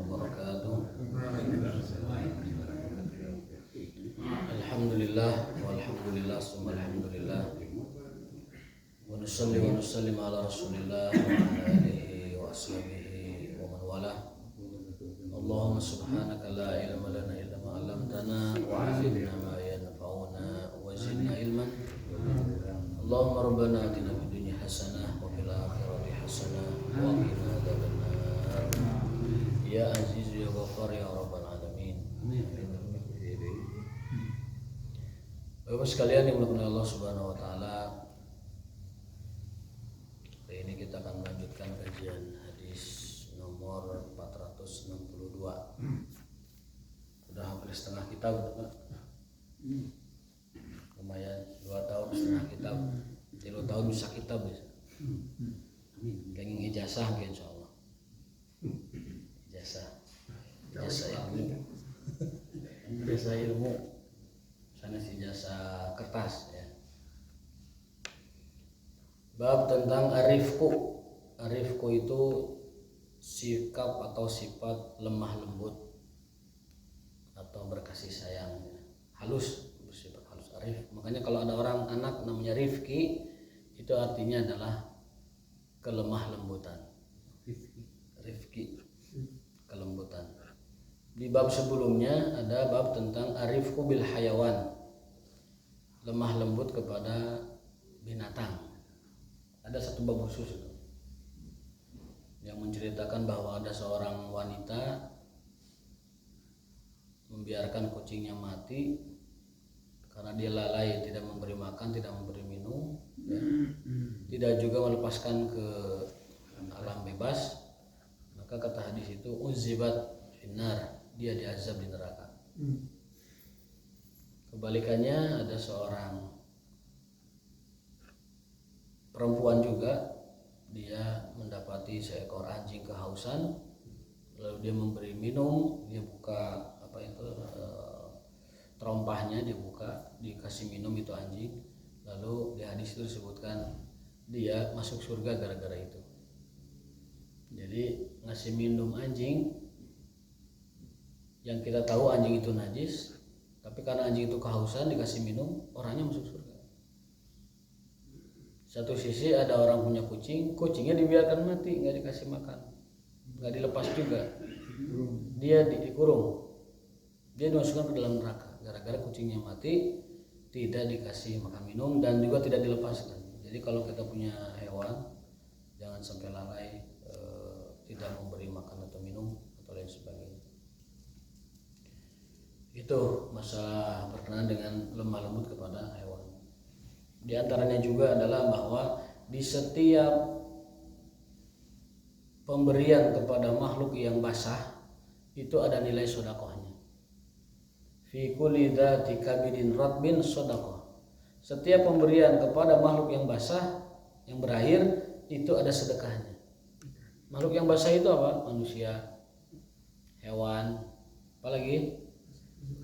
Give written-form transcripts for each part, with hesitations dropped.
wabarakatuh. Alhamdulillah walhamdulillah summa alhamdulillah wa nusalli wa nusallim ala rasulillah wa ala alihi wa ashabihi wa man wala. Allahumma subhanaka la ilma lana illa ma 'allamtana wa 'allimna ma yanfa'una wa zidna ilman. Allahumma rabbana atina fid dunya hasanah wa fil akhirati hasanah wa qina adzabannar. Ya Aziz ya Ghaffar ya Rabbal alamin. Bapak sekalian yang dimuliakan Allah Subhanahu wa taala, hari ini kita akan melanjutkan kajian hadis nomor 462. Sudah hampir setengah kitab, Pak. Lumayan 2 tahun setengah kitab. 3 tahun bisa kitab bisa. Pengen ijazah mungkin insyaallah. Ijazah ilmu sana si ijazah kertas ya. Bab tentang arifku. Arifku itu sikap atau sifat lemah lembut atau berkasih sayang ya. Halus, bersifat halus. Arif, makanya kalau ada orang anak namanya Rifki, itu artinya adalah kelemah lembutan. Rifki, kelembutan. Di bab sebelumnya ada bab tentang arifku bil hayawan, lemah lembut kepada binatang. Ada satu bab khusus itu yang menceritakan bahwa ada seorang wanita membiarkan kucingnya mati karena dia lalai, tidak memberi makan, tidak memberi minum ya. Tidak juga melepaskan ke alam bebas. Maka kata hadis itu uzibat finnar, dia diazab di neraka. Kebalikannya ada seorang perempuan juga, dia mendapati seekor anjing kehausan, lalu dia memberi minum, dia buka terompahnya, dia buka, dikasih minum itu anjing. Lalu di hadis itu disebutkan dia masuk surga gara-gara itu. Jadi ngasih minum anjing, yang kita tahu anjing itu najis, tapi karena anjing itu kehausan dikasih minum, orangnya masuk surga. Satu sisi ada orang punya kucing, kucingnya dibiarkan mati, nggak dikasih makan, nggak dilepas juga, dia dikurung, dia dimasukkan ke dalam neraka gara-gara kucingnya mati, tidak dikasih makan minum dan juga tidak dilepaskan. Jadi kalau kita punya hewan, jangan sampai lalai, tidak memberi makan atau minum atau lain sebagainya. Itu masalah berkenaan dengan lemah lembut kepada hewan. Di antaranya juga adalah bahwa di setiap pemberian kepada makhluk yang basah itu ada nilai sedekahnya. Fi kulli dzati kabidin ratbin sedekah. Setiap pemberian kepada makhluk yang basah yang berair itu ada sedekahnya. Makhluk yang basah itu apa? Manusia, hewan, apalagi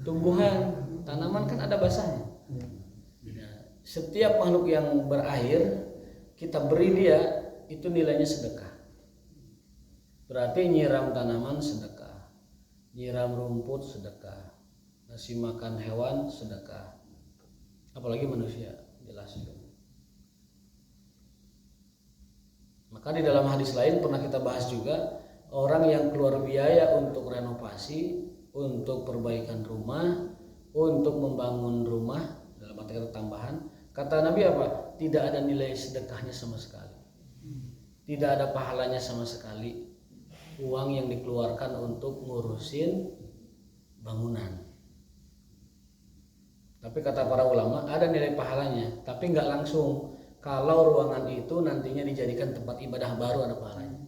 tumbuhan, tanaman kan ada basahnya. Setiap makhluk yang berair kita beri dia, itu nilainya sedekah. Berarti nyiram tanaman sedekah, nyiram rumput sedekah, ngasih makan hewan sedekah, apalagi manusia, jelas itu. Maka di dalam hadis lain pernah kita bahas juga, orang yang keluar biaya untuk renovasi, untuk perbaikan rumah, untuk membangun rumah, dalam arti kata tambahan, kata Nabi apa? Tidak ada nilai sedekahnya sama sekali, tidak ada pahalanya sama sekali uang yang dikeluarkan untuk ngurusin bangunan. Tapi kata para ulama ada nilai pahalanya, tapi nggak langsung. Kalau ruangan itu nantinya dijadikan tempat ibadah baru ada pahalanya.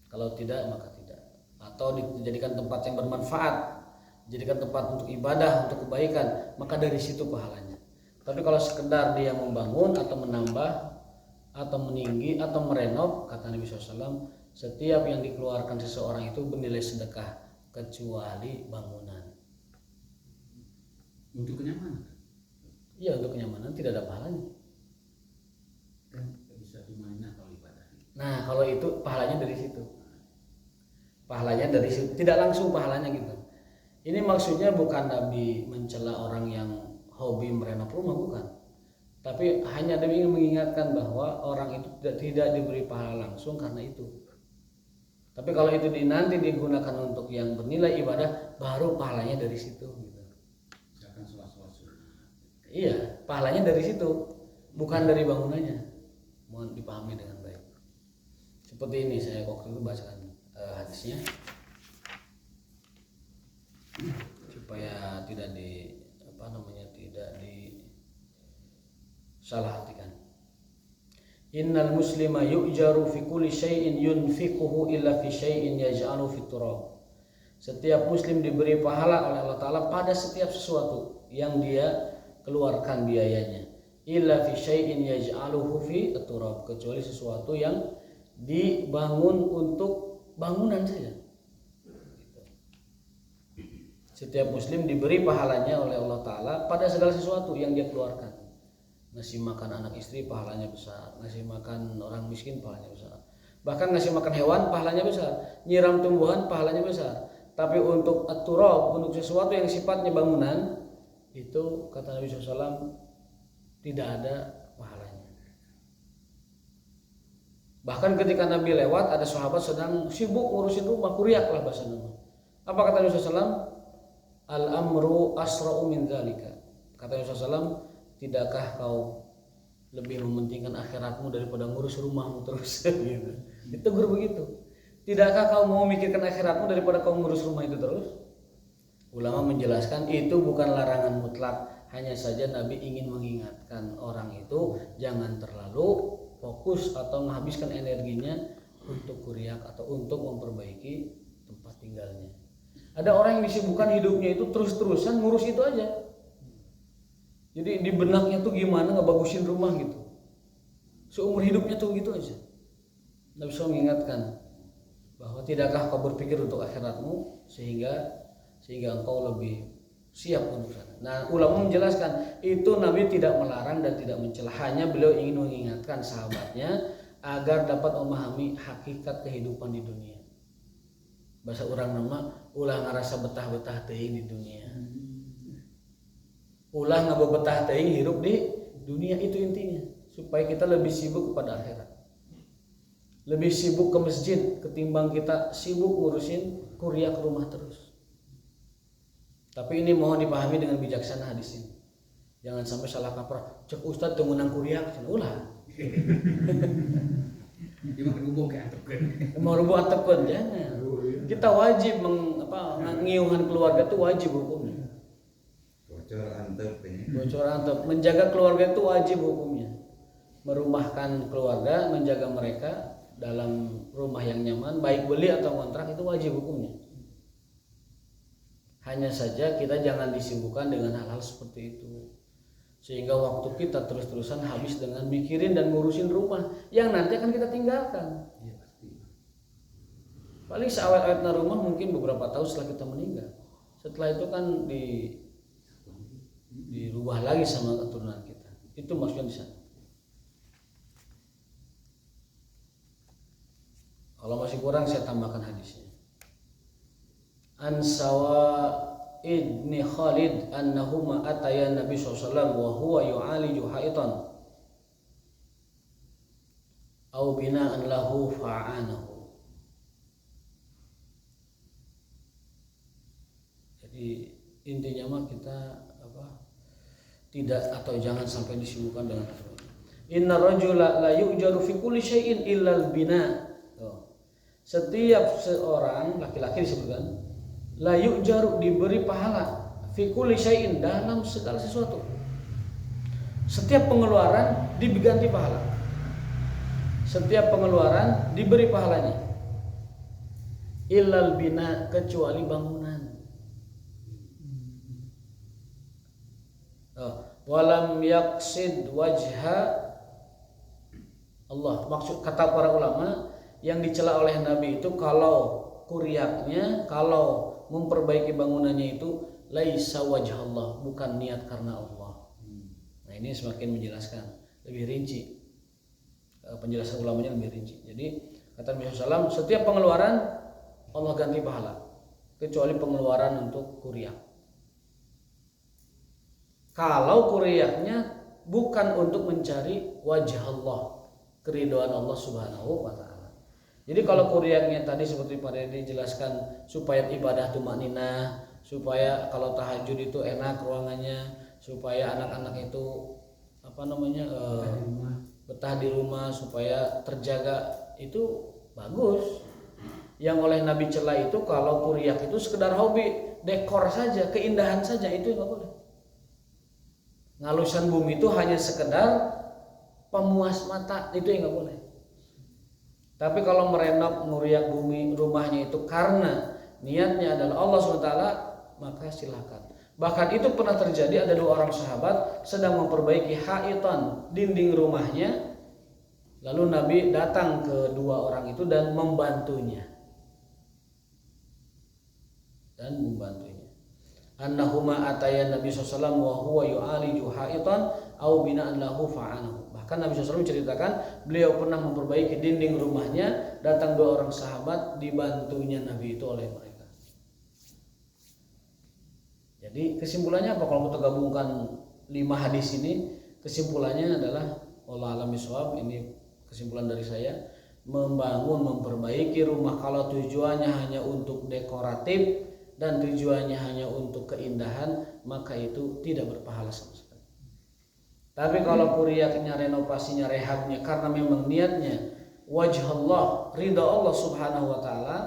Kalau tidak maka tidak. Atau dijadikan tempat yang bermanfaat, dijadikan tempat untuk ibadah, untuk kebaikan, maka dari situ pahalanya. Tapi kalau sekedar dia membangun atau menambah atau meninggi atau merenov, kata Nabi SAW, setiap yang dikeluarkan seseorang itu bernilai sedekah kecuali bangunan. Untuk kenyamanan? Iya, untuk kenyamanan tidak ada pahalanya. Kan bisa dimana kalau ibadah. Nah, kalau itu pahalanya dari situ. pahalanya dari situ, tidak langsung pahalanya gitu. Ini maksudnya bukan Nabi mencela orang yang hobi merenov rumah, bukan. Tapi hanya Nabi ingin mengingatkan bahwa orang itu tidak diberi pahala langsung karena itu. Tapi kalau itu nanti digunakan untuk yang bernilai ibadah, baru pahalanya dari situ gitu. Iya, pahalanya dari situ, bukan dari bangunannya. Mohon dipahami dengan baik. Seperti ini saya waktu itu bacakan hadisnya supaya tidak tidak disalah artikan. Innal muslima yu'jaru fi kulli syai'in yunfiquhu illa fi syai'in yaj'alu fi turab. Setiap muslim diberi pahala oleh Allah Ta'ala pada setiap sesuatu yang dia keluarkan biayanya, illa fi syai'in yaj'aluhu fi turab, kecuali sesuatu yang dibangun untuk bangunan saja. Setiap muslim diberi pahalanya oleh Allah Ta'ala pada segala sesuatu yang dia keluarkan. Ngasih makan anak istri pahalanya besar, ngasih makan orang miskin pahalanya besar, bahkan ngasih makan hewan pahalanya besar, nyiram tumbuhan pahalanya besar. Tapi untuk at-turab, untuk sesuatu yang sifatnya bangunan, itu kata Nabi SAW tidak ada pahalanya. Bahkan ketika Nabi lewat, ada sahabat sedang sibuk ngurusin rumah, kuriak lah bahasa Nabi. Apa kata Nabi SAW? Al-amru asra'u min dzalika. Kata Nabi SAW, tidakkah kau lebih mementingkan akhiratmu daripada ngurus rumahmu terus? Gitu. Itu guru begitu. Tidakkah kau mau memikirkan akhiratmu daripada kau ngurus rumah itu terus? Ulama menjelaskan itu bukan larangan mutlak, hanya saja Nabi ingin mengingatkan orang itu jangan terlalu fokus atau menghabiskan energinya untuk kuriak atau untuk memperbaiki tempat tinggalnya. Ada orang yang disibukkan hidupnya itu terus-terusan ngurus itu aja. Jadi di benaknya tuh gimana ngebagusin rumah gitu. Seumur hidupnya tuh gitu aja. Nabi SAW mengingatkan bahwa tidakkah kau berpikir untuk akhiratmu sehingga engkau lebih siap untuk sana. Nah, ulama menjelaskan itu Nabi tidak melarang dan tidak mencela, hanya beliau ingin mengingatkan sahabatnya agar dapat memahami hakikat kehidupan di dunia. Bahasa orang nama ulah ngarasa betah-betah teuing di dunia. Ulah ngabebetah teuing hirup di dunia, itu intinya, supaya kita lebih sibuk kepada akhirat. Lebih sibuk ke masjid ketimbang kita sibuk ngurusin kuriak rumah terus. Tapi ini mohon dipahami dengan bijaksana hadis ini. Jangan sampai salah kaprah. Cek ustad teu meunang kuriak, ulah. Mau rubuh atepkeun jangan. Kita wajib ngiuhan keluarga itu wajib hukumnya. Bocor antep. Menjaga keluarga itu wajib hukumnya. Merumahkan keluarga, menjaga mereka dalam rumah yang nyaman, baik beli atau kontrak, itu wajib hukumnya. Hanya saja kita jangan disibukkan dengan hal-hal seperti itu, sehingga waktu kita terus-terusan habis dengan mikirin dan ngurusin rumah yang nanti akan kita tinggalkan. Paling seawet-awetna rumah mungkin beberapa tahun setelah kita meninggal. Setelah itu kan dirubah lagi sama keturunan kita. Itu maksudnya di sana. Kalau masih kurang saya tambahkan hadisnya. An Sawa ibni Khalid annahuma ataya Nabi SAW wa huwa yu'aliju haitan au bina'an lahu fa'anahu. Jadi intinya mah kita tidak atau jangan sampai disibukkan dengan inna rajula la yu'jaru fi kulli syai'in illa al-bina. Setiap seorang laki-laki disebutkan la yu'jaru, diberi pahala fi kulli syai'in, dalam segala sesuatu. Setiap pengeluaran diganti pahala. Setiap pengeluaran diberi pahalanya. Illal bina, kecuali bangunan. Walam yaqsid wajha Allah. Maksud kata para ulama yang dicela oleh Nabi itu kalau kuriaknya, kalau memperbaiki bangunannya itu laisa wajh Allah, bukan niat karena Allah. Nah, ini semakin menjelaskan lebih rinci. Penjelasan ulamanya lebih rinci. Jadi kata Nabi SAW, setiap pengeluaran Allah ganti pahala, kecuali pengeluaran untuk kuryak. Kalau kuryaknya bukan untuk mencari wajah Allah, keridhaan Allah Subhanahu wa taala. Jadi kalau kuryaknya tadi seperti Pak Dedi jelaskan supaya ibadah tumakninah, supaya kalau tahajud itu enak ruangannya, supaya anak-anak itu betah di rumah, supaya terjaga, itu bagus. Yang oleh Nabi cela itu kalau kuryak itu sekedar hobi, dekor saja, keindahan saja, itu nggak boleh. Ngalusan bumi itu hanya sekedar pemuas mata, itu yang nggak boleh. Tapi kalau merenov nguriak bumi rumahnya itu karena niatnya adalah Allah SWT, maka silakan. Bahkan itu pernah terjadi, ada 2 orang sahabat sedang memperbaiki haitan, dinding rumahnya, lalu Nabi datang ke 2 orang itu dan membantunya. Annahuma ataya Nabi SAW wa huwa yu'aliju haitan au bina'an lahu fa'anahu. Bahkan Nabi SAW menceritakan beliau pernah memperbaiki dinding rumahnya, datang 2 orang sahabat, dibantunya Nabi itu oleh mereka. Jadi kesimpulannya apa kalau kita gabungkan 5 hadis ini? Kesimpulannya adalah wallahu a'lam bishawab, ini kesimpulan dari saya, memperbaiki rumah kalau tujuannya hanya untuk dekoratif dan tujuannya hanya untuk keindahan, maka itu tidak berpahala sama sekali. Tapi kalau kuryaknya, renovasinya, rehabnya karena memang niatnya wajah Allah, ridha Allah Subhanahu wa taala,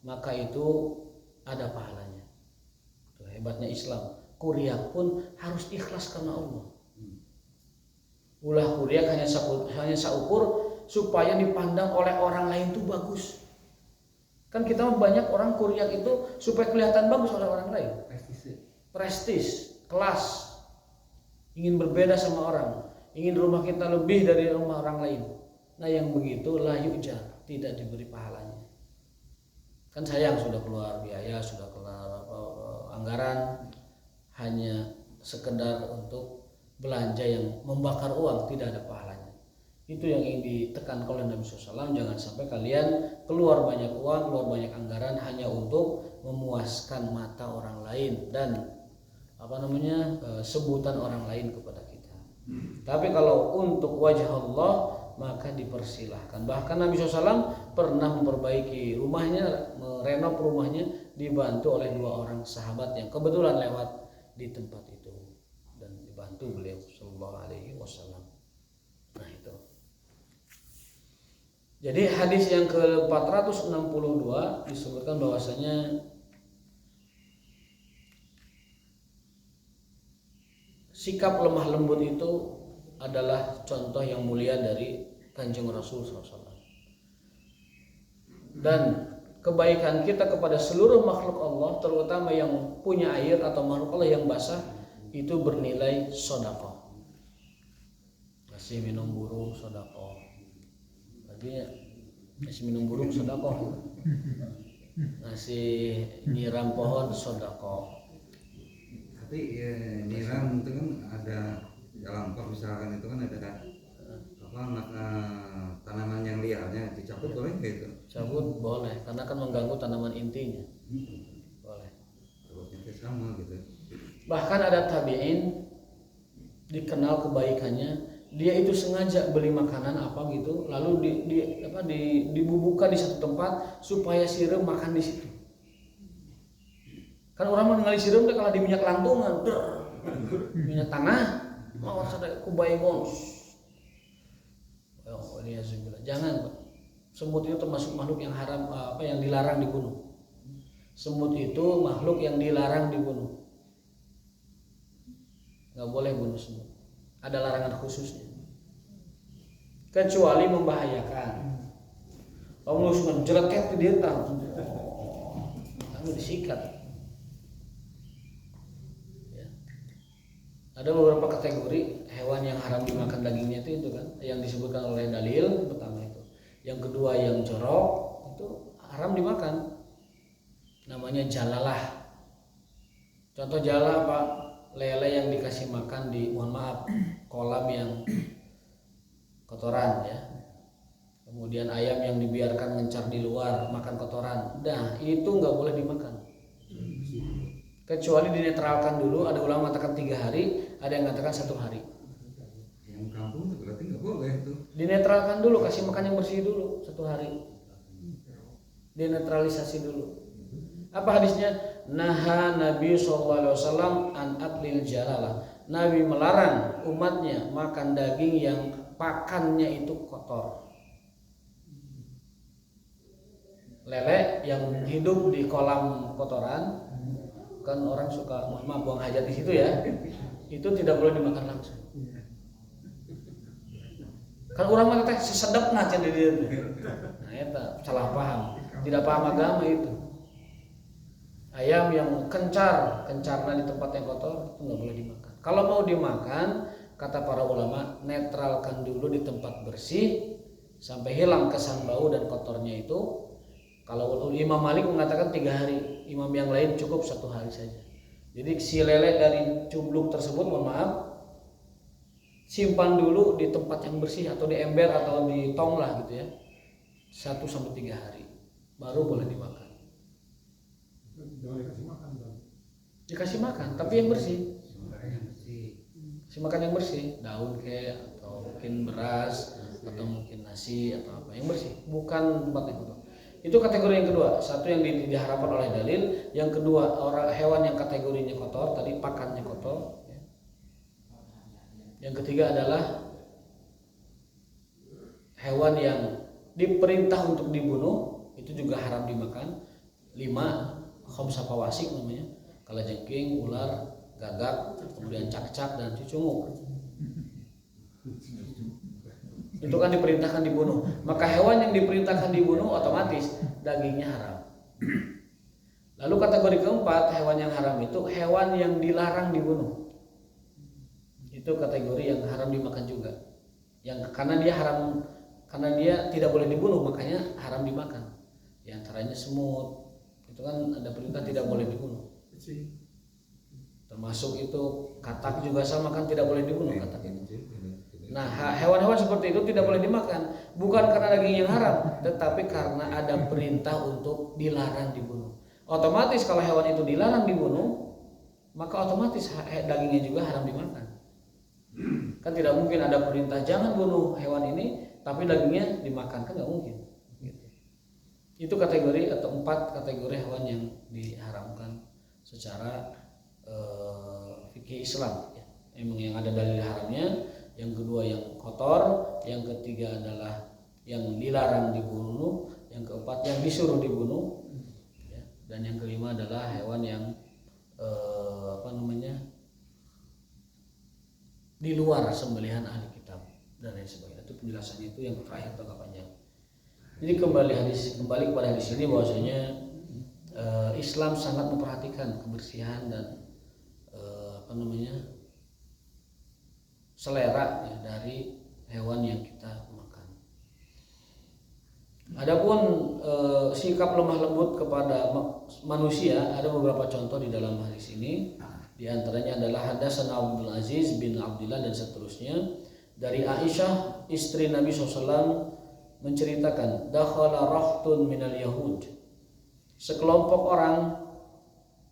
maka itu ada pahalanya. Itu hebatnya Islam. Kuryak pun harus ikhlas karena Allah. Ulah kuryak hanya saukur supaya dipandang oleh orang lain itu bagus. Kan kita banyak orang kuryak itu supaya kelihatan bagus oleh orang lain. Prestis, kelas, ingin berbeda sama orang, ingin rumah kita lebih dari rumah orang lain. Nah yang begitu la yujar, tidak diberi pahalanya. Kan sayang sudah keluar biaya, sudah keluar anggaran, hanya sekedar untuk belanja yang membakar uang, tidak ada pahalanya. Itu yang ingin ditekan oleh Nabi SAW. Jangan sampai kalian keluar banyak uang, keluar banyak anggaran hanya untuk memuaskan mata orang lain dan sebutan orang lain kepada kita. Tapi kalau untuk wajah Allah, maka dipersilahkan. Bahkan Nabi SAW pernah memperbaiki rumahnya, merenov rumahnya, dibantu oleh 2 orang sahabat yang kebetulan lewat di tempat itu dan dibantu beliau Sallallahu Alaihi Wasallam. Nah itu. Jadi hadis yang ke-462 disebutkan bahwasanya sikap lemah lembut itu adalah contoh yang mulia dari Kanjeng Rasul SAW. Dan kebaikan kita kepada seluruh makhluk Allah, terutama yang punya air atau makhluk Allah yang basah, itu bernilai sedekah. Ngasih minum burung sedekah. Ngasih minum burung sedekah, ngasih nyiram pohon sedekah. Tapi nyiram itu kan ada dalam pot misalkan itu kan ada tanaman yang liarnya dicabut boleh nggak itu? Cabut boleh, karena kan mengganggu tanaman intinya. Boleh. Cabutnya sama gitu. Bahkan ada tabi'in dikenal kebaikannya, dia itu sengaja beli makanan apa gitu, lalu dibubuhkan di satu tempat supaya siram makan di situ. Kan orang mengenali siram deh kalau di minyak lantungan, minyak tanah, mau sadar kubaimon. Oh dia jangan, Pak. Semut itu termasuk makhluk yang haram, yang dilarang dibunuh. Semut itu makhluk yang dilarang dibunuh. Nggak boleh bunuh semut. Ada larangan khususnya. Kecuali membahayakan. Kamu langsung jeleket ke dia, kamu disikat. Ya. Ada beberapa kategori hewan yang haram dimakan dagingnya itu kan, yang disebutkan oleh dalil pertama itu. Yang kedua yang jorok itu haram dimakan. Namanya jalalah. Contoh jalalah apa? Lele yang dikasih makan di, mohon maaf, kolam yang kotoran ya. kemudian ayam yang dibiarkan ngencar di luar makan kotoran, nah itu nggak boleh dimakan kecuali dinetralkan dulu. Ada ulama mengatakan 3 hari, ada yang mengatakan 1 hari. Yang kampung tuh berarti nggak boleh tuh. Dinetralkan dulu, kasih makan yang bersih dulu 1 hari, dinetralisasi dulu. Apa hadisnya? Naha Nabi SAW an aklil jalalah. Nabi melarang umatnya makan daging yang pakannya itu kotor. Lele yang hidup di kolam kotoran, kan orang suka buang hajat di situ ya, itu tidak boleh dimakan langsung. Kan orang mah teh sesedapna cenah di dieu. Nah eta salah paham, tidak paham agama itu. Ayam yang kencarnya di tempat yang kotor itu nggak boleh dimakan. Kalau mau dimakan, kata para ulama, netralkan dulu di tempat bersih sampai hilang kesan bau dan kotornya itu. Kalau Imam Malik mengatakan 3 hari, imam yang lain cukup 1 hari saja. Jadi si lele dari cubluk tersebut, mohon maaf, simpan dulu di tempat yang bersih atau di ember atau di tong lah gitu ya, 1-3 hari, baru boleh dimakan. Dikasih makan, tapi yang bersih. Kasih makan yang bersih, daun kayak atau mungkin beras atau mungkin nasi atau apa yang bersih, bukan tempat yang kotor. Itu kategori yang kedua. Satu yang diharapkan oleh dalil, yang kedua orang hewan yang kategorinya kotor, tadi pakannya kotor. Yang ketiga adalah hewan yang diperintah untuk dibunuh, itu juga haram dimakan. 5 khamsa fawasik namanya, kalajengking, ular, gagak, kemudian cakcak dan cucunguk. Itu kan diperintahkan dibunuh. Maka hewan yang diperintahkan dibunuh otomatis dagingnya haram. Lalu kategori keempat, hewan yang haram itu hewan yang dilarang dibunuh. Itu kategori yang haram dimakan juga. Yang karena dia tidak boleh dibunuh, makanya haram dimakan. Di antaranya semut. Itu kan ada perintah tidak boleh dibunuh. Termasuk itu katak juga sama kan, tidak boleh dibunuh katak itu. Nah, hewan-hewan seperti itu tidak boleh dimakan, bukan karena daging yang haram, tetapi karena ada perintah untuk dilarang dibunuh. Otomatis kalau hewan itu dilarang dibunuh, maka otomatis dagingnya juga haram dimakan. Kan tidak mungkin ada perintah jangan bunuh hewan ini, tapi dagingnya dimakan, kan nggak mungkin. Itu kategori atau 4 kategori hewan yang diharamkan secara fikih Islam. Emang yang ada dalil haramnya. Yang kedua yang kotor, yang ketiga adalah yang dilarang dibunuh, yang keempat yang disuruh dibunuh, dan yang kelima adalah hewan yang di luar sembelihan ahli kitab dan lain sebagainya. Itu penjelasannya, itu yang terakhir atau panjang. Jadi kembali kepada hadis ini bahwasanya Islam sangat memperhatikan kebersihan dan selera ya, dari hewan yang kita makan. Adapun sikap lemah lembut kepada manusia, ada beberapa contoh di dalam hadis ini. Di antaranya adalah hadatsana Abdul Aziz bin Abdullah dan seterusnya dari Aisyah istri Nabi SAW menceritakan, dakhala rahtun minal yahud, sekelompok orang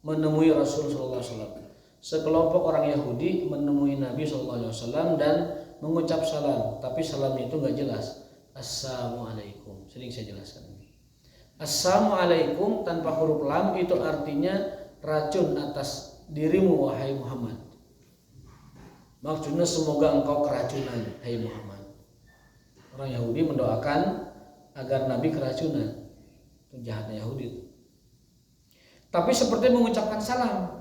menemui Rasulullah SAW. Sekelompok orang Yahudi menemui Nabi SAW dan mengucap salam, tapi salamnya itu nggak jelas. Assalamualaikum. Sering saya jelaskan ini. Assalamualaikum tanpa huruf lam itu artinya racun atas dirimu wahai Muhammad. Maksudnya semoga engkau keracunan, hai Muhammad. Orang Yahudi mendoakan agar Nabi keracunan. Itu jahatnya Yahudi itu. Tapi seperti mengucapkan salam.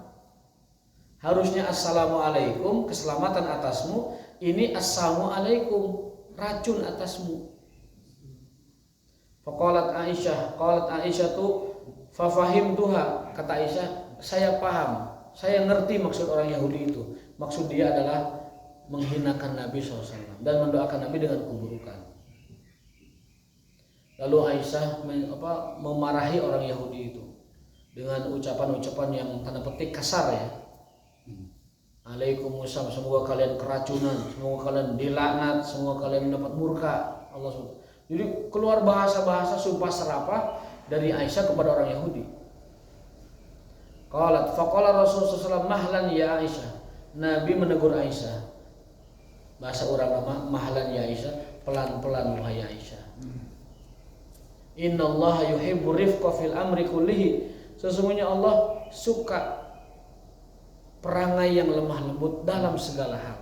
Harusnya assalamualaikum, keselamatan atasmu. Ini assalamualaikum, racun atasmu. Faqalat Aisyah tuh fafahimtuha, kata Aisyah, saya paham, saya ngerti maksud orang Yahudi itu. Maksud dia adalah menghinakan Nabi SAW dan mendoakan Nabi dengan keburukan. Lalu Aisyah memarahi orang Yahudi itu dengan ucapan-ucapan yang tanda petik kasar ya. Alaikumussalam, semoga kalian keracunan, semoga kalian dilaknat, semoga kalian mendapat murka Allah SWT. Jadi keluar bahasa-bahasa sumpah serapah dari Aisyah kepada orang Yahudi. Qalat faqala Rasulullah SAW mahlan ya Aisyah. Nabi menegur Aisyah. Bahasa orang nama mahlan ya Aisyah, pelan-pelan wahai Aisyah. Innallaha yuhibbu rifqa fil amri kullihi. Sesungguhnya Allah suka perangai yang lemah lembut dalam segala hal.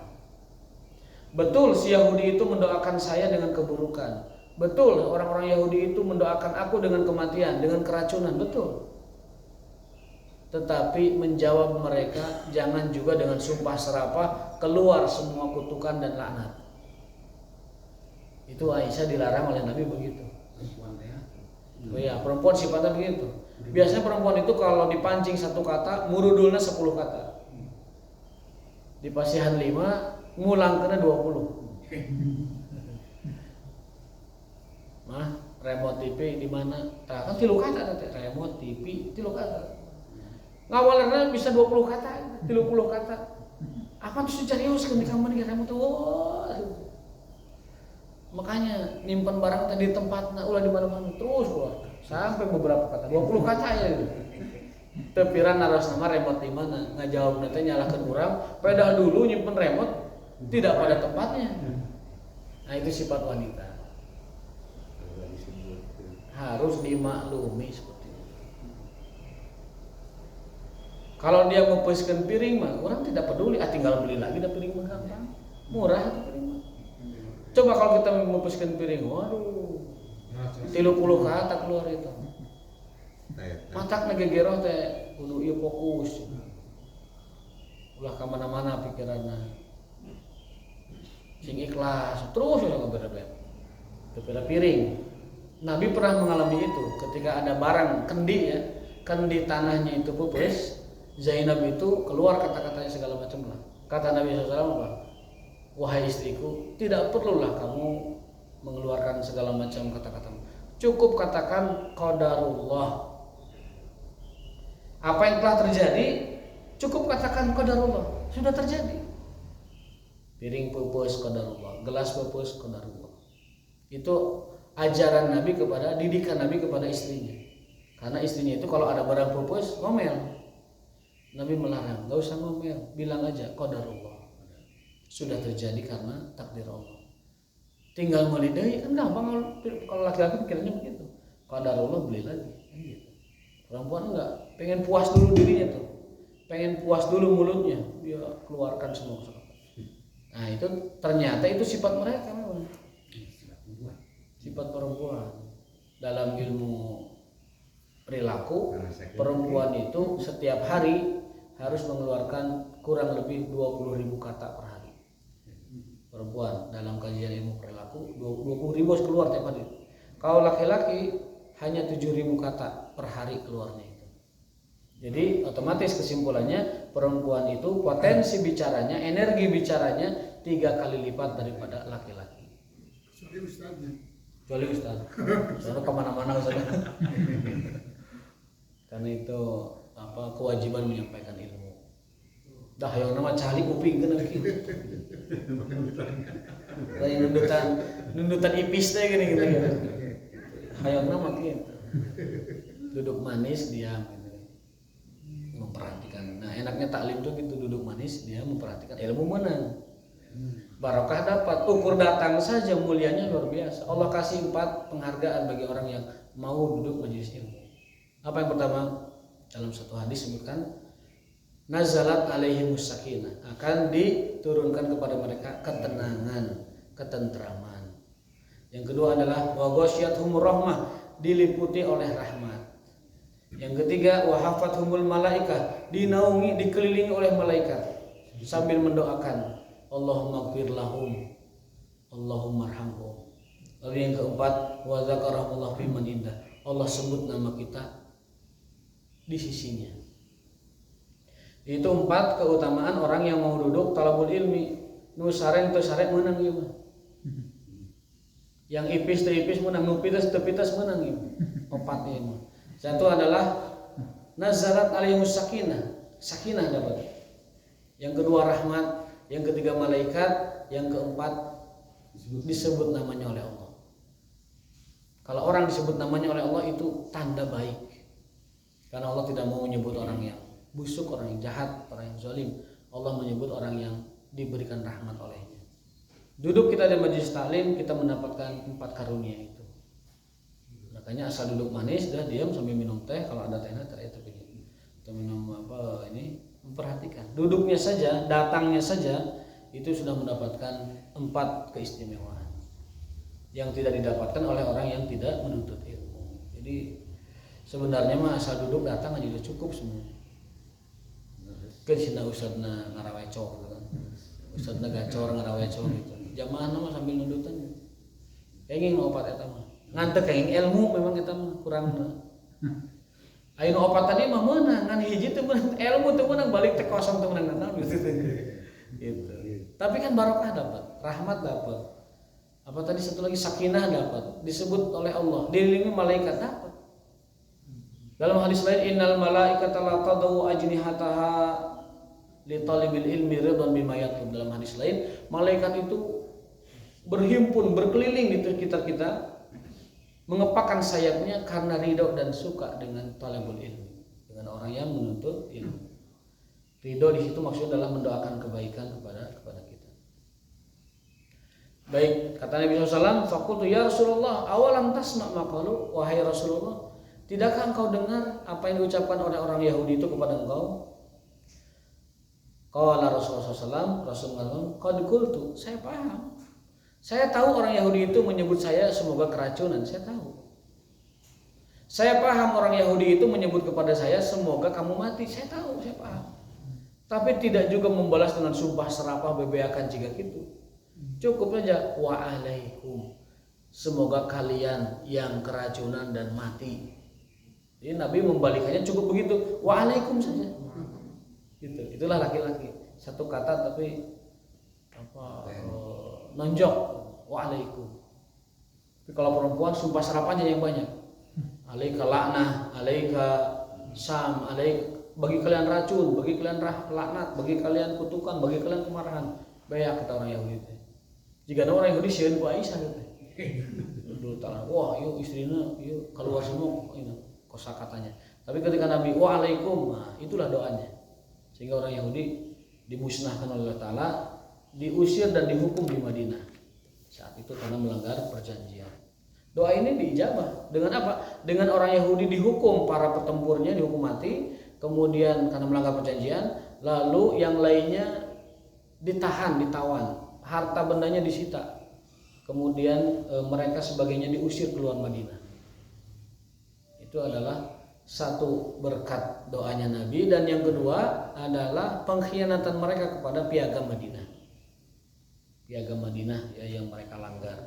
Betul si Yahudi itu mendoakan saya dengan keburukan. Betul orang-orang Yahudi itu mendoakan aku dengan kematian, dengan keracunan. Betul. Tetapi menjawab mereka jangan juga dengan sumpah serapah keluar semua kutukan dan laknat. Itu Aisyah dilarang oleh Nabi begitu. Oh ya, perempuan sifatnya begitu. Biasanya perempuan itu kalau dipancing satu kata, murudulnya 10 kata. Di pasihan 5, ngulang kena 20. Mah, remote TV di mana? Kan 3 kata nanti remote TV 3 kata. Ngawalnya bisa 20 kata, 30 kata. Apa tuh serius kan di kamar di remote? Oh. Makanya nyimpan barang tadi di tempatnya ulah di mana-mana terus keluar. Sampai beberapa kata, 20 kata ya gitu. Tepiran naras nama remote di mana? Ngajawab nanti nyalakan orang, padahal dulu nyimpen remote tidak pada tempatnya. Nah itu sifat wanita. Harus dimaklumi seperti itu. Kalau dia ngepeskan piring mah orang tidak peduli, tinggal beli lagi dah piring mah gampang. Murah itu piring mah. Coba kalau kita ngepeskan piring, waduh. 30 kata keluar itu. Matak ngegegero teh kudu ieu fokus. Ulah ka mana-mana pikiranna. Sing ikhlas terus ya ngebere-bere. Kepala piring. Nabi pernah mengalami itu ketika ada barang kendi ya, kendi tanahnya itu pupus, Zainab itu keluar kata-katanya segala macam lah. Kata Nabi SAW apa? Wahai istriku, tidak perlulah kamu mengeluarkan segala macam kata-kata. Cukup katakan qadarullah. Apa yang telah terjadi, cukup katakan qadarullah. Sudah terjadi. Piring pupus qadarullah, gelas pupus qadarullah. Itu ajaran Nabi kepada, didikan Nabi kepada istrinya. Karena istrinya itu kalau ada barang pupus, ngomel. Nabi melarang, gak usah ngomel, bilang aja qadarullah. Sudah terjadi karena takdir Allah. Tinggal melidai kan gampang kalau laki-laki pikirnya begitu. Qadarullah beli lagi, kan gitu. Perempuan enggak, pengen puas dulu dirinya tuh. Pengen puas dulu mulutnya, dia keluarkan semua. Nah, itu ternyata itu sifat mereka memang. Sifat perempuan dalam ilmu perilaku, perempuan itu setiap hari harus mengeluarkan kurang lebih 20.000 kata per hari. Perempuan dalam kajian ilmu perilaku 20.000 keluar tiap hari. Kalau laki-laki hanya 7.000 kata per hari keluarnya itu. Jadi otomatis kesimpulannya perempuan itu potensi bicaranya, energi bicaranya 3 kali lipat daripada laki-laki. Kecuali Ustaz, soalnya kemana-mana Ustaz. Karena itu kewajiban menyampaikan ilmu. Dah yang nama cali uping kena gitu. Lain nundutan ipis teh gini gitu. Hayang nama gitu. Duduk manis diam gitu. Memperhatikan. Nah, enaknya taklim tuh gitu, duduk manis dia memperhatikan, ilmu menang. Barokah dapat, ukur datang saja mulianya luar biasa. Allah kasih 4 penghargaan bagi orang yang mau duduk majelis ilmu. Apa yang pertama? Dalam satu hadis sebutkan nazalat alaihimus sakinah, akan diturunkan kepada mereka ketenangan, ketentraman. Yang kedua adalah wa ghasyiyatuhumur rahmah, diliputi oleh rahmat. Yang ketiga wa hafathumul malaikah, dinaungi, dikelilingi oleh malaikat sambil mendoakan Allahumma gfir lahum, Allahumma arhamhum. Lalu yang keempat wa zakarahullah fi man indah, Allah sebut nama kita di sisinya. Itu 4 keutamaan orang yang mau duduk talabul ilmi. Nu sareng teu sareng meunang ieu mah. Yang ipis teu ipis meunang, nu pites teu pites meunang ieu. 4 ieu mah. Satu adalah nazarat alaihimus sakinah, sakinah dapat. Yang kedua rahmat, yang ketiga malaikat, yang keempat disebut namanya oleh Allah. Kalau orang disebut namanya oleh Allah itu tanda baik. Karena Allah tidak mau menyebut orang yang busuk, orang yang jahat, orang yang zalim. Allah menyebut orang yang diberikan rahmat olehnya. Duduk kita di majelis taklim, kita mendapatkan 4 karunia itu. Makanya asal duduk manis, dah diam sambil minum teh. Kalau ada tehnya ternyata begini. Atau minum apa ini, memperhatikan. Duduknya saja, datangnya saja itu sudah mendapatkan 4 keistimewaan yang tidak didapatkan oleh orang yang tidak menuntut ilmu. Jadi sebenarnya mah asal duduk datang aja udah cukup semuanya. Kan sina ustadna ngarawecok gitu kan. Ustadna gacor ngarawecok gitu. Jamaah mah sambil nundutan. Kenging opat eta mah. Nganteu kenging ilmu memang kita mah kurang mah. Ayeuna opat tadi mah meunang, ngan hiji teu meunang ilmu teu meunang balik teh kosong teu meunang naon gitu. Gitu. Tapi kan barokah dapat, rahmat dapat. Apa tadi satu lagi sakinah dapat, disebut oleh Allah, dililingi malaikat dapat. Dalam hadis lain innal malaikata la tadau ajnihataha li talibil ilmi ridwan bima yatlub. Dalam hadis lain, malaikat itu berhimpun, berkeliling di sekitar kita, mengepakkan sayapnya karena ridho dan suka dengan talabul ilmi, dengan orang yang menuntut ilmu. Ridho di situ maksudnya adalah mendoakan kebaikan kepada kita. Baik, kata Nabi SAW, faqultu ya Rasulullah, awalam tasma' maqalu, wahai Rasulullah, tidakkah engkau dengar apa yang diucapkan oleh orang Yahudi itu kepada engkau? Qala Rasulullah SAW, Rasulullah qad qultu, saya paham. Saya tahu orang Yahudi itu menyebut saya semoga keracunan, saya tahu. Saya paham orang Yahudi itu menyebut kepada saya semoga kamu mati, saya tahu, saya paham. Tapi tidak juga membalas dengan sumpah serapah bebeakan jika gitu. Cukup saja wa alaikum. Semoga kalian yang keracunan dan mati. Jadi Nabi membalikannya cukup begitu, wa alaikum saja. Gitu. Itulah laki-laki. Satu kata tapi nonjok wa alaikum. Tapi kalau perempuan sumpah serapahnya yang banyak. Alaika laknah, alaika sam, alaika bagi kalian racun, bagi kalian laknat, bagi kalian kutukan, bagi kalian kemarahan. Banyak kata orang Yahudi itu. Jika ada orang Yahudi sieun ku Aisyah gitu. Dulu taala, wah yuk istrinya yuk keluar semua ini kosakatanya. Tapi ketika Nabi wa alaikum, nah, itulah doanya. Sehingga orang Yahudi dimusnahkan oleh Allah Taala, diusir dan dihukum di Madinah. Saat itu karena melanggar perjanjian. Doa ini diijabah. Dengan apa? Dengan orang Yahudi dihukum, para petempurnya dihukum mati. Kemudian karena melanggar perjanjian, lalu yang lainnya ditahan, ditawan, harta bendanya disita, kemudian mereka sebagainya diusir keluar Madinah. Itu adalah satu berkat doanya Nabi, dan yang kedua adalah pengkhianatan mereka kepada piagam Madinah. Piagam Madinah ya, yang mereka langgar.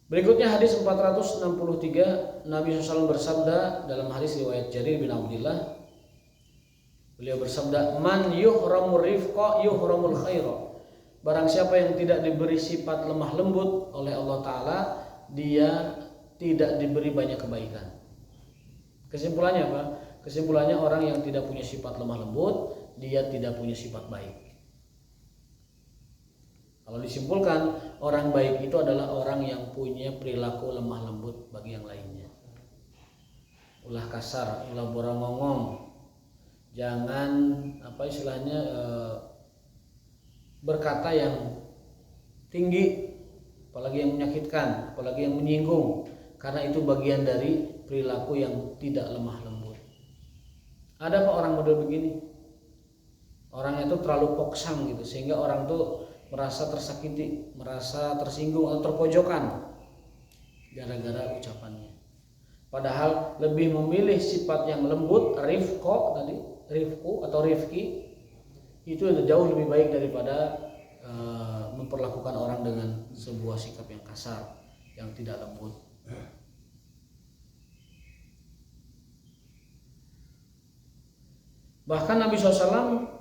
Berikutnya hadis 463, Nabi SAW bersabda dalam hadis riwayat Jarir bin Abdullah. Beliau bersabda, man yuhramur rifqa yuhramul khaira. Barang siapa yang tidak diberi sifat lemah lembut oleh Allah Ta'ala, dia tidak diberi banyak kebaikan. Kesimpulannya apa? Kesimpulannya orang yang tidak punya sifat lemah lembut, dia tidak punya sifat baik. Kalau disimpulkan, orang baik itu adalah orang yang punya perilaku lemah lembut bagi yang lainnya. Ulah kasar, ulah borongongong. Jangan berkata yang tinggi, apalagi yang menyakitkan, apalagi yang menyinggung, karena itu bagian dari perilaku yang tidak lemah lembut. Ada apa orang model begini? Orangnya itu terlalu poksang gitu, sehingga orang tuh merasa tersakiti, merasa tersinggung atau terpojokan gara-gara ucapannya. Padahal lebih memilih sifat yang lembut, rifqo tadi, rifku atau rifki, itu jauh lebih baik daripada memperlakukan orang dengan sebuah sikap yang kasar, yang tidak lembut. Bahkan Nabi SAW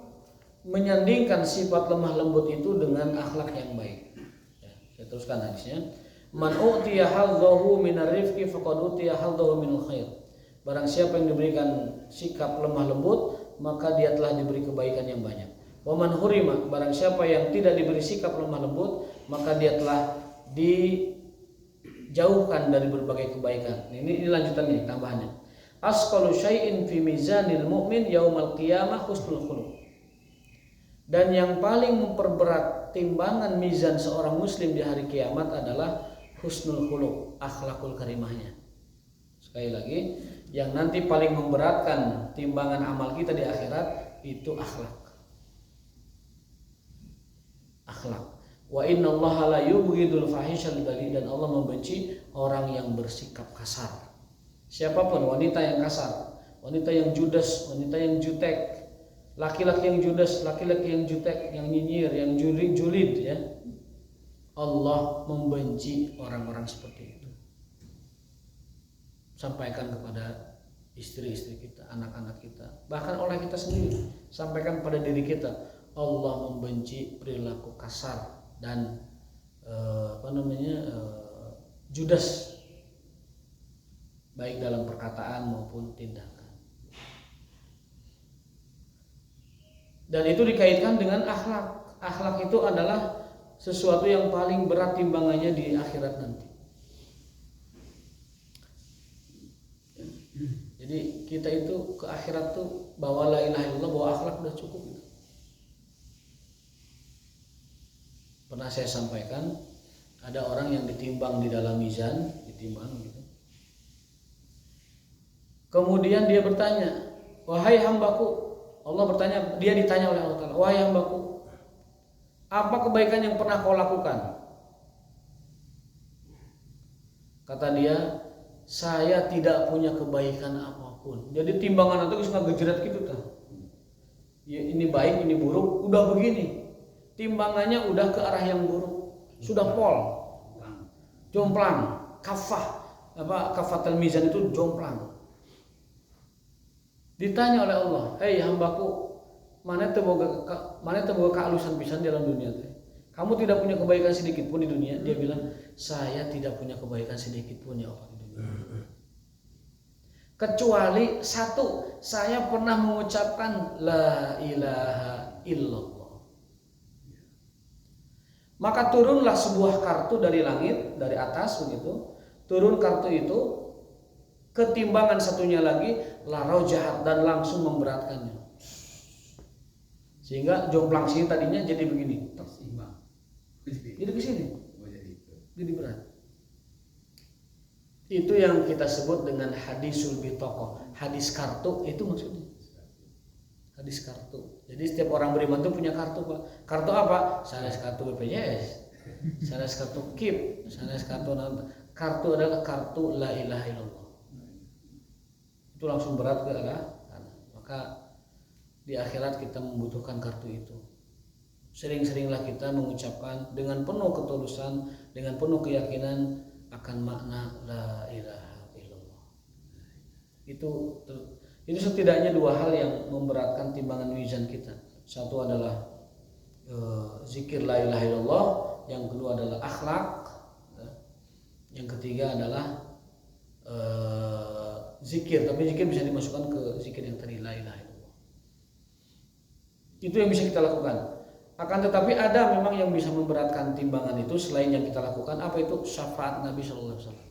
menyandingkan sifat lemah lembut itu dengan akhlak yang baik. Ya, saya teruskan hadisnya. Man utiya hadzahu minar rifqi faqad utiya hadzahu minal khair. Barang siapa yang diberikan sikap lemah lembut, maka dia telah diberi kebaikan yang banyak. Wa man hurima, barang siapa yang tidak diberi sikap lemah lembut, maka dia telah dijauhkan dari berbagai kebaikan. Ini lanjutannya, tambahannya. Asqalu syai'in fi mizanil mu'min yaumal qiyamah husnul khuluq. Dan yang paling memperberat timbangan mizan seorang muslim di hari kiamat adalah husnul khuluq, akhlakul karimahnya. Sekali lagi, yang nanti paling memberatkan timbangan amal kita di akhirat itu akhlak. Wa innallaha la yubghidul fahishal bali, dan Allah membenci orang yang bersikap kasar. Siapapun, wanita yang kasar, wanita yang judes, wanita yang jutek, laki-laki yang judes, laki-laki yang jutek, yang nyinyir, yang julid ya. Allah membenci orang-orang seperti itu. Sampaikan kepada istri-istri kita, anak-anak kita, bahkan oleh kita sendiri. Sampaikan pada diri kita, Allah membenci perilaku kasar dan judes, baik dalam perkataan maupun tindakan. Dan itu dikaitkan dengan akhlak. Akhlak itu adalah sesuatu yang paling berat timbangannya di akhirat nanti. Jadi kita itu ke akhirat tuh bawa la ilaha illallah, bawa akhlak udah cukup gitu. Pernah saya sampaikan, ada orang yang ditimbang di dalam mizan, ditimbang gitu. Kemudian dia bertanya, wahai hambaku, Allah bertanya, dia ditanya oleh Allah Ta'ala, wahai hambaku, apa kebaikan yang pernah kau lakukan? Kata dia, saya tidak punya kebaikan apapun. Jadi timbangan itu suka gejret gitu tuh. Ya, ini baik, ini buruk, udah begini. Timbangannya udah ke arah yang buruk, sudah pol, jomplang, kafatul mizan itu jomplang. Ditanya oleh Allah, hei hambaku, mana teboga kealusan pisan dalam dunia teh? Kamu tidak punya kebaikan sedikit pun di dunia? Dia bilang, saya tidak punya kebaikan sedikit pun ya Allah di dunia. Kecuali satu, saya pernah mengucapkan la ilaha illallah. Maka turunlah sebuah kartu dari langit, dari atas begitu. Turun kartu itu, ketimbangan satunya lagi larau jahat dan langsung memberatkannya. Sehingga jomplang sini tadinya jadi begini, Seimbang. jadi ke sini. Jadi berat. Itu yang kita sebut dengan hadisul bitokoh, hadis kartu, itu maksudnya. Hadis kartu. Jadi setiap orang beriman itu punya kartu, Pak. Kartu apa? Sanes kartu BPJS, sanes kartu KIP, sanes kartu adalah kartu la ilaha illallah. Itu langsung berat ke arah kanan. Maka di akhirat kita membutuhkan kartu itu. Sering-seringlah kita mengucapkan dengan penuh ketulusan, dengan penuh keyakinan akan makna la ilaha illallah. Itu setidaknya dua hal yang memberatkan timbangan mizan kita. Satu adalah zikir la ilaha illallah, yang kedua adalah akhlak, yang ketiga adalah zikir. Tapi zikir bisa dimasukkan ke zikir yang tadi la ilaha illallah. Itu yang bisa kita lakukan. Akan tetapi ada memang yang bisa memberatkan timbangan itu selain yang kita lakukan. Apa itu? Syafaat Nabi Sallallahu Alaihi Wasallam.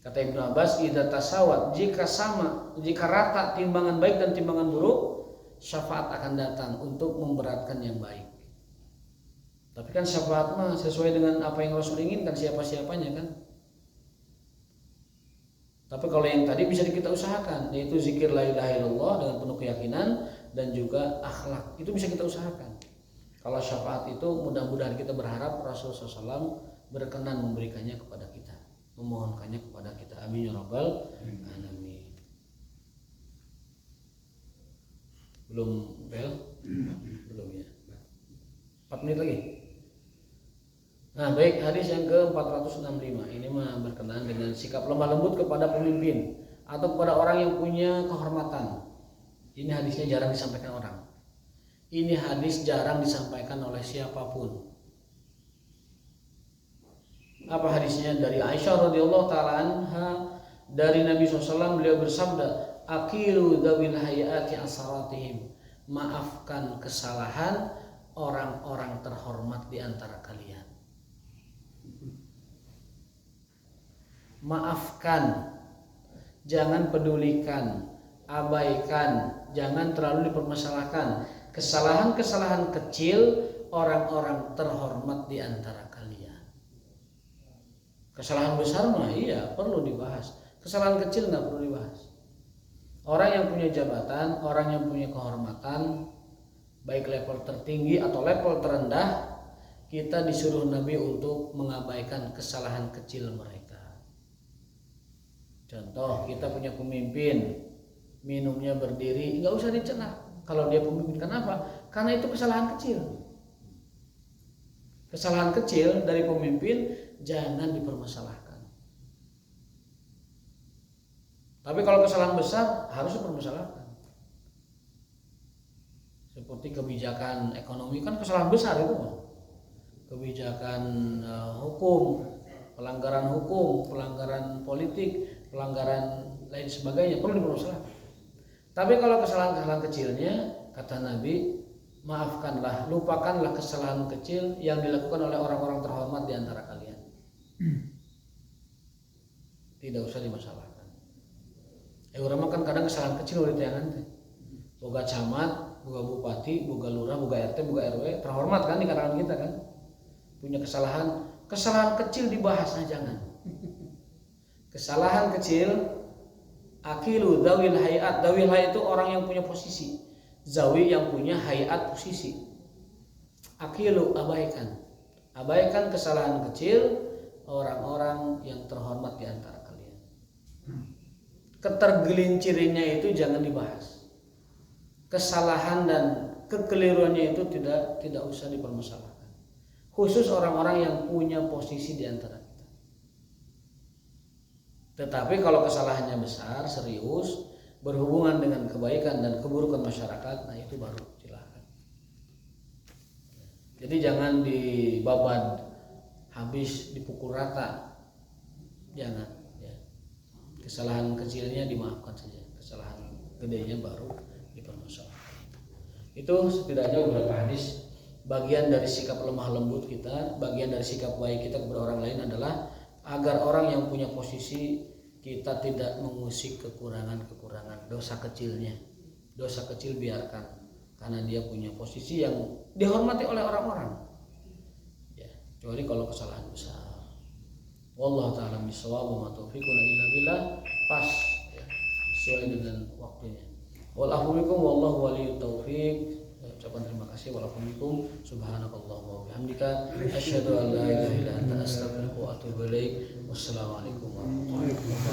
Kata Ibnu Abbas, idza tasawat, jika sama, jika rata timbangan baik dan timbangan buruk, syafaat akan datang untuk memberatkan yang baik. Tapi kan syafaat mah sesuai dengan apa yang Rasul inginkan, siapa-siapanya kan. Tapi kalau yang tadi bisa kita usahakan, yaitu zikir la ilaha illallah dengan penuh keyakinan dan juga akhlak, itu bisa kita usahakan. Kalau syafaat itu mudah-mudahan kita berharap Rasulullah SAW berkenan memberikannya kepada kita, memohonkannya kepada kita. Amin ya rabbal alamin. Belum bel? Belum ya. 4 menit lagi. Nah, baik, hadis yang ke-465 ini mah berkenaan dengan sikap lemah lembut kepada pemimpin atau kepada orang yang punya kehormatan. Ini hadisnya jarang disampaikan orang. Ini hadis jarang disampaikan oleh siapapun. Apa hadisnya? Dari Aisyah radhiyallahu taala anha, dari Nabi SAW beliau bersabda, aqilu dzawil hayati asaratihim, maafkan kesalahan orang-orang terhormat di antara kalian. maafkan, jangan pedulikan, abaikan, jangan terlalu dipermasalahkan. Kesalahan-kesalahan kecil orang-orang terhormat di antara kalian. Kesalahan besar mah iya perlu dibahas. Kesalahan kecil nggak perlu dibahas. Orang yang punya jabatan, orang yang punya kehormatan, baik level tertinggi atau level terendah, kita disuruh Nabi untuk mengabaikan kesalahan kecil mereka. Contoh, kita punya pemimpin, minumnya berdiri, nggak usah dicela. Kalau dia pemimpin, kenapa? Karena itu kesalahan kecil. Kesalahan kecil dari pemimpin jangan dipermasalahkan. Tapi kalau kesalahan besar harus dipermasalahkan. Seperti kebijakan ekonomi kan kesalahan besar itu, kebijakan hukum, pelanggaran politik, pelanggaran lain sebagainya perlu dipermasalahkan. Tapi kalau kesalahan-kesalahan kecilnya, kata Nabi, maafkanlah, lupakanlah kesalahan kecil yang dilakukan oleh orang-orang terhormat di antara kalian. Tidak usah dimasalahkan. Urang kan kadang kesalahan kecil udah tayangan teh. Boga camat, boga bupati, boga lurah, boga RT, boga RW, terhormat kan di kalangan kita kan. Punya kesalahan kecil dibahasnya jangan. Kesalahan kecil, akilu zawil hayat. Zawil hayat itu orang yang punya posisi. Zawi yang punya hayat posisi. Akilu abaikan. Abaikan kesalahan kecil orang-orang yang terhormat di antara kalian. Ketergelincirannya itu jangan dibahas. Kesalahan dan kekeliruannya itu tidak usah dipermasalahkan. Khusus orang-orang yang punya posisi di antara kita. Tetapi kalau kesalahannya besar, serius, berhubungan dengan kebaikan dan keburukan masyarakat, nah itu baru silakan. Jadi jangan dibabad habis dipukul rata, jangan. Ya. Kesalahan kecilnya dimaafkan saja, kesalahan gedenya baru dipermasalahkan. Itu setidaknya beberapa hadis. Bagian dari sikap lemah lembut kita, bagian dari sikap baik kita kepada orang lain adalah agar orang yang punya posisi kita tidak mengusik kekurangan dosa kecilnya. Dosa kecil biarkan, karena dia punya posisi yang dihormati oleh orang-orang. Ya, kecuali kalau kesalahan besar. Wallahu ta'ala bishawab wa ma taufiquna illa billah. Pas ya, sesuai dengan waktunya. Wallahu bikum wallahu waliyut taufiq. Ucapan terima kasih. Wallahu bikum subhanakallah wa bihamdika asyhadu an la ilaha illa anta astaghfiruka wa atubu ilaik. Wassalamualaikum warahmatullahi wabarakatuh.